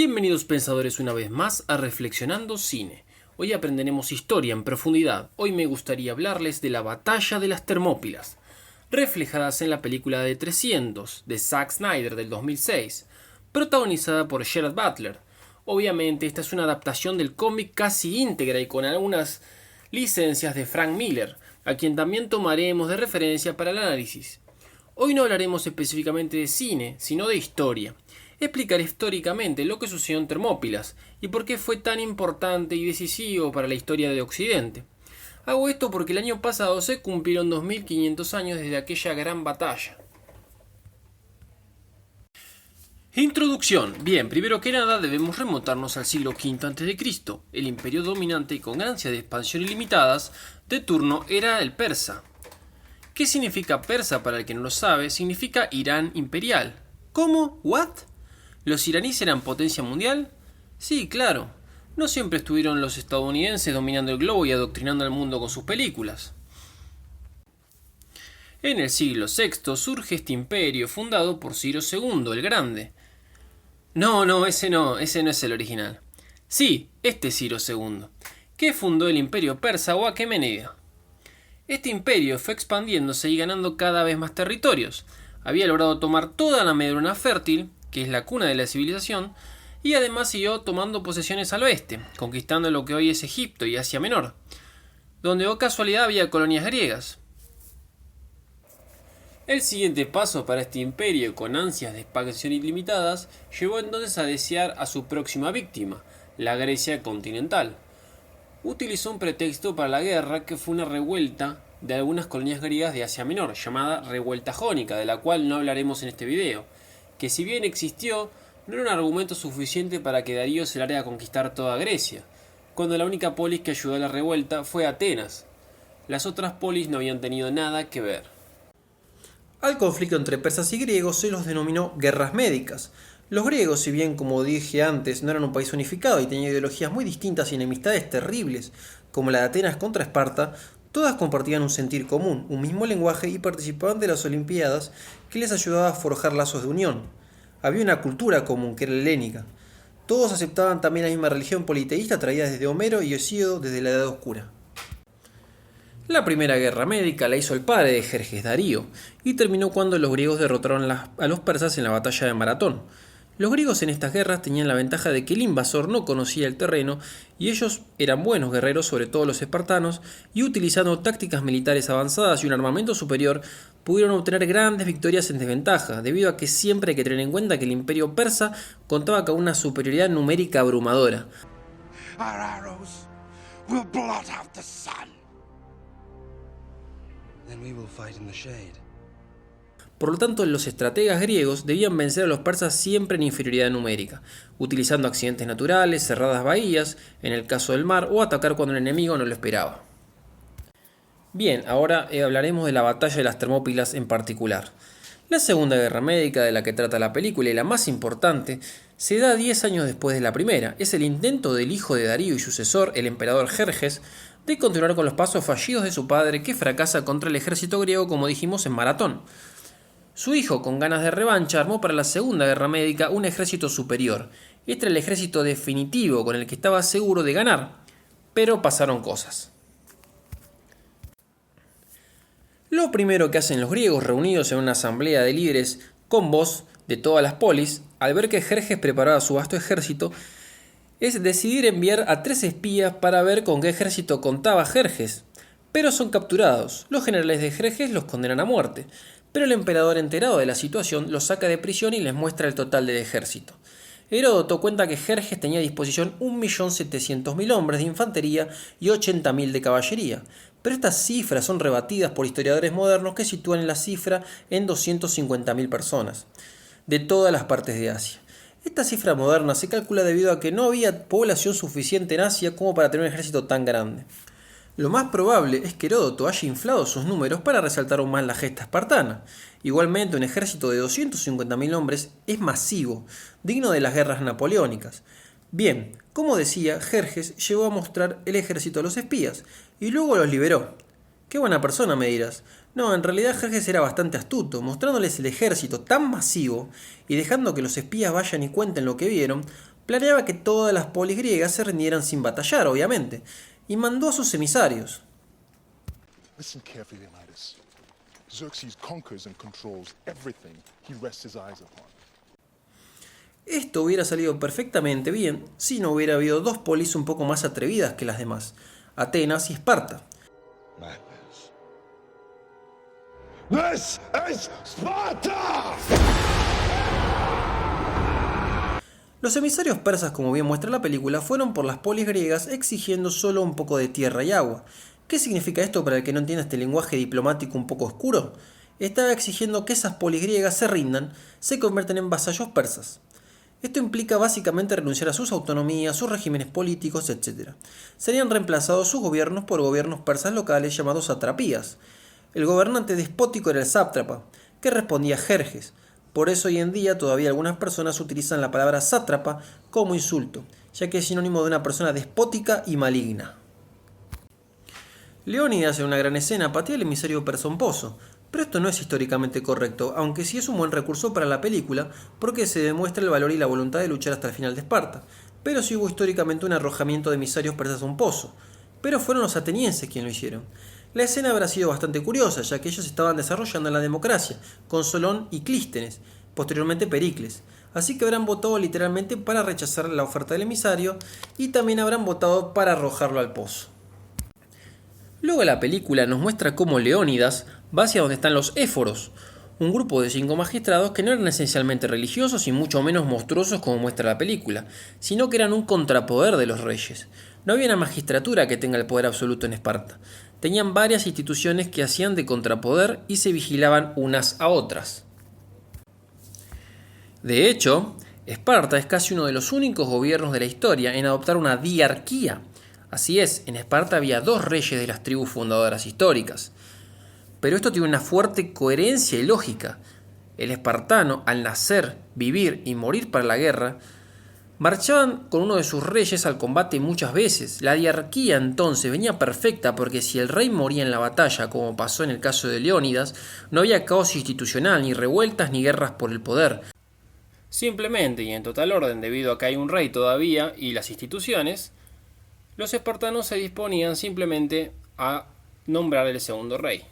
Bienvenidos pensadores una vez más a Reflexionando Cine. Hoy aprenderemos historia en profundidad. Hoy me gustaría hablarles de la batalla de las Termópilas, reflejadas en la película de 300 de Zack Snyder del 2006, protagonizada por Gerard Butler. Obviamente esta es una adaptación del cómic casi íntegra y con algunas licencias de Frank Miller, a quien también tomaremos de referencia para el análisis. Hoy no hablaremos específicamente de cine, sino de historia. Explicaré históricamente lo que sucedió en Termópilas y por qué fue tan importante y decisivo para la historia de Occidente. Hago esto porque el año pasado se cumplieron 2500 años desde aquella gran batalla. Introducción. Bien, primero que nada debemos remontarnos al siglo V a.C. El imperio dominante y con ganancias de expansión ilimitadas de turno era el persa. ¿Qué significa persa para el que no lo sabe? Significa Irán imperial. ¿Cómo? ¿What? ¿Los iraníes eran potencia mundial? Sí, claro. No siempre estuvieron los estadounidenses dominando el globo y adoctrinando al mundo con sus películas. En el siglo VI surge este imperio fundado por Ciro II, el Grande. No, ese no es el original. Sí, este es Ciro II, que fundó el imperio persa o aquemenida. Este imperio fue expandiéndose y ganando cada vez más territorios. Había logrado tomar toda la Medrona fértil, que es la cuna de la civilización, y además siguió tomando posesiones al oeste, conquistando lo que hoy es Egipto y Asia Menor, donde o casualidad había colonias griegas. El siguiente paso para este imperio con ansias de expansión ilimitadas llevó entonces a desear a su próxima víctima, la Grecia continental. Utilizó un pretexto para la guerra que fue una revuelta de algunas colonias griegas de Asia Menor, llamada Revuelta Jónica, de la cual no hablaremos en este video, que si bien existió, no era un argumento suficiente para que Darío se largue a conquistar toda Grecia, cuando la única polis que ayudó a la revuelta fue Atenas. Las otras polis no habían tenido nada que ver. Al conflicto entre persas y griegos se los denominó guerras médicas. Los griegos, si bien como dije antes no eran un país unificado y tenían ideologías muy distintas y enemistades terribles, como la de Atenas contra Esparta, todas compartían un sentir común, un mismo lenguaje y participaban de las Olimpiadas que les ayudaba a forjar lazos de unión. Había una cultura común que era la helénica. Todos aceptaban también la misma religión politeísta traída desde Homero y Hesíodo desde la Edad Oscura. La primera guerra médica la hizo el padre de Jerjes, Darío, y terminó cuando los griegos derrotaron a los persas en la batalla de Maratón. Los griegos en estas guerras tenían la ventaja de que el invasor no conocía el terreno y ellos eran buenos guerreros, sobre todo los espartanos, y utilizando tácticas militares avanzadas y un armamento superior, pudieron obtener grandes victorias en desventaja, debido a que siempre hay que tener en cuenta que el imperio persa contaba con una superioridad numérica abrumadora. Our arrows will blot out the sun. Then we will fight in the shade. Por lo tanto, los estrategas griegos debían vencer a los persas siempre en inferioridad numérica, utilizando accidentes naturales, cerradas bahías, en el caso del mar, o atacar cuando el enemigo no lo esperaba. Bien, ahora hablaremos de la batalla de las Termópilas en particular. La Segunda Guerra Médica, de la que trata la película y la más importante, se da 10 años después de la primera. Es el intento del hijo de Darío y sucesor, el emperador Jerjes, de continuar con los pasos fallidos de su padre, que fracasa contra el ejército griego, como dijimos, en Maratón. Su hijo, con ganas de revancha, armó para la Segunda Guerra Médica un ejército superior. Este era el ejército definitivo con el que estaba seguro de ganar. Pero pasaron cosas. Lo primero que hacen los griegos, reunidos en una asamblea de líderes con voz de todas las polis, al ver que Jerjes preparaba su vasto ejército, es decidir enviar a 3 espías para ver con qué ejército contaba Jerjes. Pero son capturados. Los generales de Jerjes los condenan a muerte. Pero el emperador, enterado de la situación, los saca de prisión y les muestra el total del ejército. Heródoto cuenta que Jerjes tenía a disposición 1.700.000 hombres de infantería y 80.000 de caballería, pero estas cifras son rebatidas por historiadores modernos que sitúan la cifra en 250.000 personas, de todas las partes de Asia. Esta cifra moderna se calcula debido a que no había población suficiente en Asia como para tener un ejército tan grande. Lo más probable es que Heródoto haya inflado sus números para resaltar aún más la gesta espartana. Igualmente, un ejército de 250.000 hombres es masivo, digno de las guerras napoleónicas. Bien, como decía, Jerjes llevó a mostrar el ejército a los espías, y luego los liberó. Qué buena persona, me dirás. No, en realidad Jerjes era bastante astuto, mostrándoles el ejército tan masivo y dejando que los espías vayan y cuenten lo que vieron, planeaba que todas las polis griegas se rindieran sin batallar, obviamente, y mandó a sus emisarios. Listen carefully, Leonidas. Xerxes conquers and controls everything he rests his eyes upon. Esto hubiera salido perfectamente bien si no hubiera habido dos polis un poco más atrevidas que las demás, Atenas y Esparta. Madness. This is Sparta! Los emisarios persas, como bien muestra la película, fueron por las polis griegas exigiendo solo un poco de tierra y agua. ¿Qué significa esto para el que no entienda este lenguaje diplomático un poco oscuro? Estaba exigiendo que esas polis griegas se rindan, se convierten en vasallos persas. Esto implica básicamente renunciar a sus autonomías, sus regímenes políticos, etc. Serían reemplazados sus gobiernos por gobiernos persas locales llamados satrapías. El gobernante despótico era el sátrapa, que respondía a Jerjes. Por eso hoy en día todavía algunas personas utilizan la palabra sátrapa como insulto, ya que es sinónimo de una persona despótica y maligna. Leónidas en una gran escena patea al emisario persomposo, pero esto no es históricamente correcto, aunque sí es un buen recurso para la película porque se demuestra el valor y la voluntad de luchar hasta el final de Esparta, pero sí hubo históricamente un arrojamiento de emisarios persas a un pozo, pero fueron los atenienses quienes lo hicieron. La escena habrá sido bastante curiosa, ya que ellos estaban desarrollando la democracia, con Solón y Clístenes, posteriormente Pericles, así que habrán votado literalmente para rechazar la oferta del emisario y también habrán votado para arrojarlo al pozo. Luego la película nos muestra cómo Leónidas va hacia donde están los éforos, un grupo de 5 magistrados que no eran esencialmente religiosos y mucho menos monstruosos como muestra la película, sino que eran un contrapoder de los reyes. No había una magistratura que tenga el poder absoluto en Esparta. Tenían varias instituciones que hacían de contrapoder y se vigilaban unas a otras. De hecho, Esparta es casi uno de los únicos gobiernos de la historia en adoptar una diarquía. Así es, en Esparta había 2 reyes de las tribus fundadoras históricas. Pero esto tiene una fuerte coherencia y lógica. El espartano, al nacer, vivir y morir para la guerra, marchaban con uno de sus reyes al combate muchas veces. La diarquía entonces venía perfecta porque si el rey moría en la batalla, como pasó en el caso de Leónidas, no había caos institucional, ni revueltas ni guerras por el poder. Simplemente y en total orden, debido a que hay un rey todavía y las instituciones, los espartanos se disponían simplemente a nombrar el segundo rey.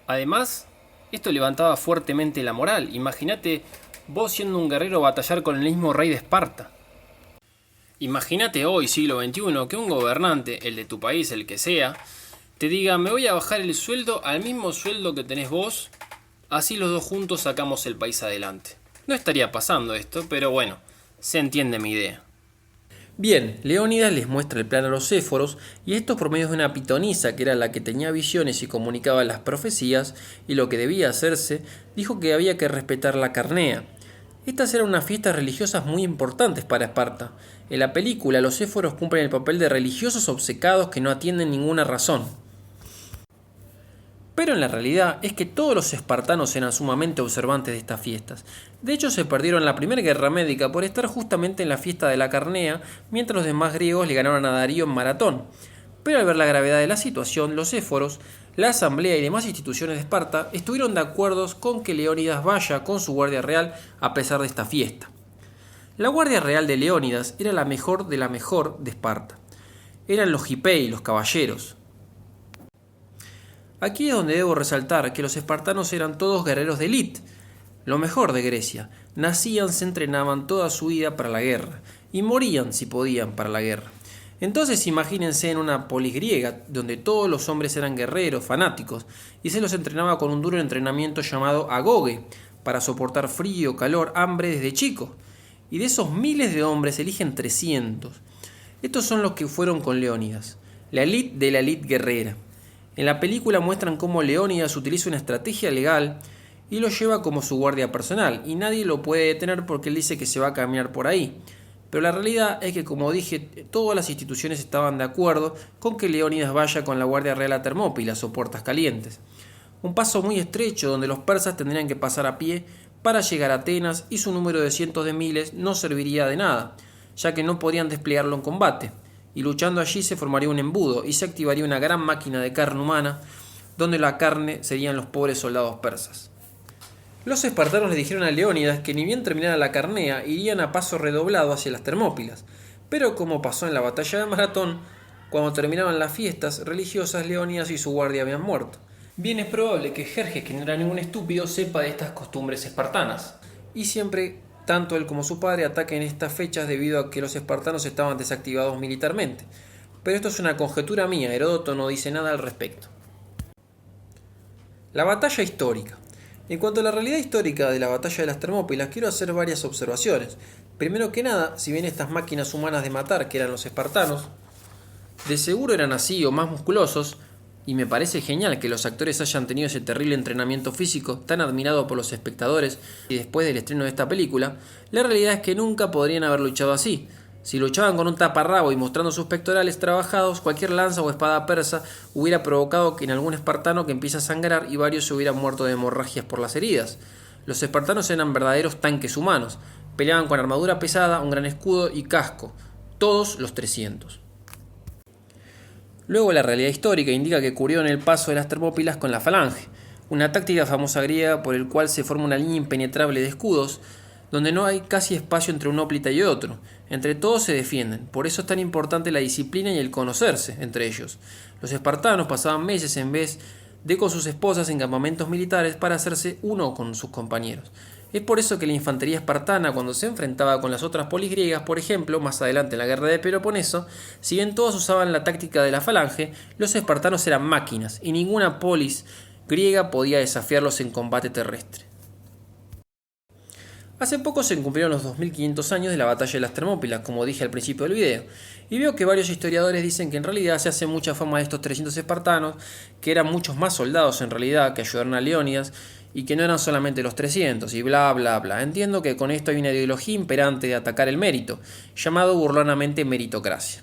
Además, esto levantaba fuertemente la moral. Imagínate vos siendo un guerrero batallar con el mismo rey de Esparta. Imagínate hoy, siglo XXI, que un gobernante, el de tu país, el que sea, te diga: me voy a bajar el sueldo al mismo sueldo que tenés vos, así los dos juntos sacamos el país adelante. No estaría pasando esto, pero bueno, se entiende mi idea. Bien, Leónidas les muestra el plan a los éforos y esto por medio de una pitonisa que era la que tenía visiones y comunicaba las profecías y lo que debía hacerse, dijo que había que respetar la carnea. Estas eran unas fiestas religiosas muy importantes para Esparta. En la película los éforos cumplen el papel de religiosos obcecados que no atienden ninguna razón. Pero en la realidad es que todos los espartanos eran sumamente observantes de estas fiestas. De hecho, se perdieron la primera guerra médica por estar justamente en la fiesta de la carnea, mientras los demás griegos le ganaron a Darío en maratón. Pero al ver la gravedad de la situación, los éforos, la asamblea y demás instituciones de Esparta estuvieron de acuerdo con que Leónidas vaya con su guardia real a pesar de esta fiesta. La guardia real de Leónidas era la mejor de Esparta. Eran los hipei, los caballeros. Aquí es donde debo resaltar que los espartanos eran todos guerreros de élite, lo mejor de Grecia. Nacían, se entrenaban toda su vida para la guerra y morían si podían para la guerra. Entonces imagínense en una polis griega donde todos los hombres eran guerreros, fanáticos, y se los entrenaba con un duro entrenamiento llamado agoge para soportar frío, calor, hambre desde chicos. Y de esos miles de hombres eligen 300. Estos son los que fueron con Leónidas, la élite de la élite guerrera. En la película muestran cómo Leónidas utiliza una estrategia legal y lo lleva como su guardia personal, y nadie lo puede detener porque él dice que se va a caminar por ahí. Pero la realidad es que, como dije, todas las instituciones estaban de acuerdo con que Leónidas vaya con la Guardia Real a Termópilas o Puertas Calientes. Un paso muy estrecho donde los persas tendrían que pasar a pie para llegar a Atenas y su número de cientos de miles no serviría de nada, ya que no podían desplegarlo en combate. Y luchando allí se formaría un embudo y se activaría una gran máquina de carne humana, donde la carne serían los pobres soldados persas. Los espartanos le dijeron a Leónidas que ni bien terminara la carnea irían a paso redoblado hacia las Termópilas, pero como pasó en la batalla de Maratón, cuando terminaban las fiestas religiosas Leónidas y su guardia habían muerto. Bien es probable que Jerjes, que no era ningún estúpido, sepa de estas costumbres espartanas, y siempre tanto él como su padre ataquen estas fechas debido a que los espartanos estaban desactivados militarmente. Pero esto es una conjetura mía, Heródoto no dice nada al respecto. La batalla histórica. En cuanto a la realidad histórica de la batalla de las Termópilas, quiero hacer varias observaciones. Primero que nada, si bien estas máquinas humanas de matar, que eran los espartanos, de seguro eran así o más musculosos, y me parece genial que los actores hayan tenido ese terrible entrenamiento físico tan admirado por los espectadores y después del estreno de esta película, la realidad es que nunca podrían haber luchado así. Si luchaban con un taparrabo y mostrando sus pectorales trabajados, cualquier lanza o espada persa hubiera provocado que en algún espartano que empiece a sangrar y varios se hubieran muerto de hemorragias por las heridas. Los espartanos eran verdaderos tanques humanos, peleaban con armadura pesada, un gran escudo y casco, todos los 300. Luego la realidad histórica indica que cubrieron el paso de las Termópilas con la falange, una táctica famosa griega por el cual se forma una línea impenetrable de escudos, donde no hay casi espacio entre un hóplita y otro. Entre todos se defienden, por eso es tan importante la disciplina y el conocerse entre ellos. Los espartanos pasaban meses en vez de con sus esposas en campamentos militares para hacerse uno con sus compañeros. Es por eso que la infantería espartana, cuando se enfrentaba con las otras polis griegas, por ejemplo, más adelante en la guerra de Peloponeso, si bien todos usaban la táctica de la falange, los espartanos eran máquinas y ninguna polis griega podía desafiarlos en combate terrestre. Hace poco se cumplieron los 2500 años de la batalla de las Termópilas, como dije al principio del video, y veo que varios historiadores dicen que en realidad se hace mucha fama de estos 300 espartanos, que eran muchos más soldados en realidad que ayudaron a Leónidas, y que no eran solamente los 300, y bla bla bla. Entiendo que con esto hay una ideología imperante de atacar el mérito, llamado burlonamente meritocracia.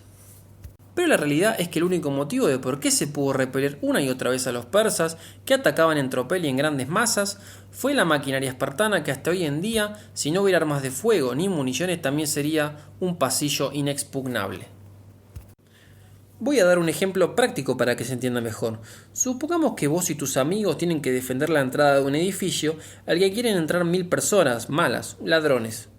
Pero la realidad es que el único motivo de por qué se pudo repeler una y otra vez a los persas, que atacaban en tropel y en grandes masas, fue la maquinaria espartana que hasta hoy en día, si no hubiera armas de fuego ni municiones, también sería un pasillo inexpugnable. Voy a dar un ejemplo práctico para que se entienda mejor. Supongamos que vos y tus amigos tienen que defender la entrada de un edificio al que quieren entrar 1000 personas, malas, ladrones.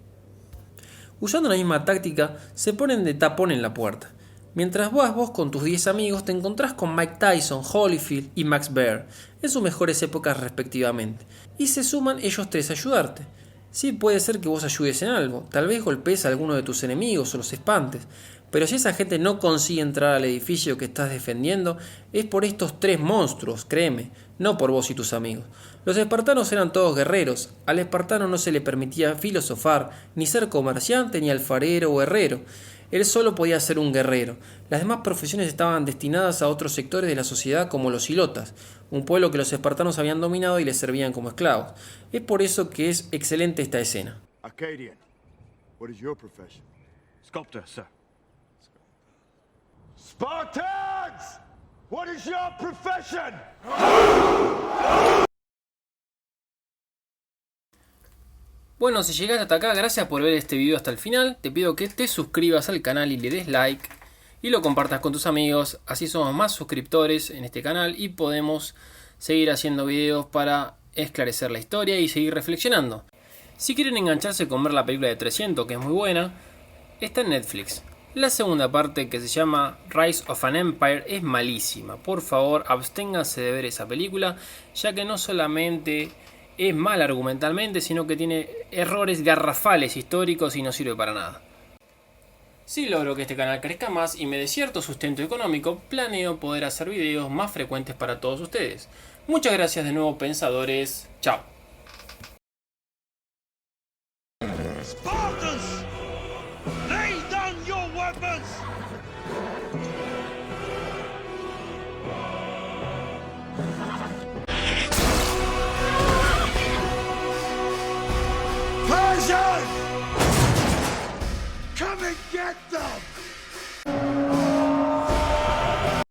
Usando la misma táctica, se ponen de tapón en la puerta. Mientras vos con tus 10 amigos te encontrás con Mike Tyson, Holyfield y Max Baer en sus mejores épocas respectivamente, y se suman ellos tres a ayudarte. Sí, puede ser que vos ayudes en algo, tal vez golpees a alguno de tus enemigos o los espantes, pero si esa gente no consigue entrar al edificio que estás defendiendo, es por estos tres monstruos, créeme, no por vos y tus amigos. Los espartanos eran todos guerreros, al espartano no se le permitía filosofar, ni ser comerciante, ni alfarero o herrero. Él solo podía ser un guerrero. Las demás profesiones estaban destinadas a otros sectores de la sociedad como los ilotas, un pueblo que los espartanos habían dominado y les servían como esclavos. Es por eso que es excelente esta escena. Arcadian, what is your profession? Sculptor, sir. Spartans! What is your profession? Bueno, si llegaste hasta acá, gracias por ver este video hasta el final. Te pido que te suscribas al canal y le des like y lo compartas con tus amigos. Así somos más suscriptores en este canal y podemos seguir haciendo videos para esclarecer la historia y seguir reflexionando. Si quieren engancharse con ver la película de 300, que es muy buena, está en Netflix. La segunda parte, que se llama Rise of an Empire, es malísima. Por favor, absténganse de ver esa película, ya que no solamente es mala argumentalmente, sino que tiene errores garrafales históricos y no sirve para nada. Si logro que este canal crezca más y me dé cierto sustento económico, planeo poder hacer videos más frecuentes para todos ustedes. Muchas gracias de nuevo, pensadores. Chao. Spartans! Lay down your weapons! Persians! Come and get them!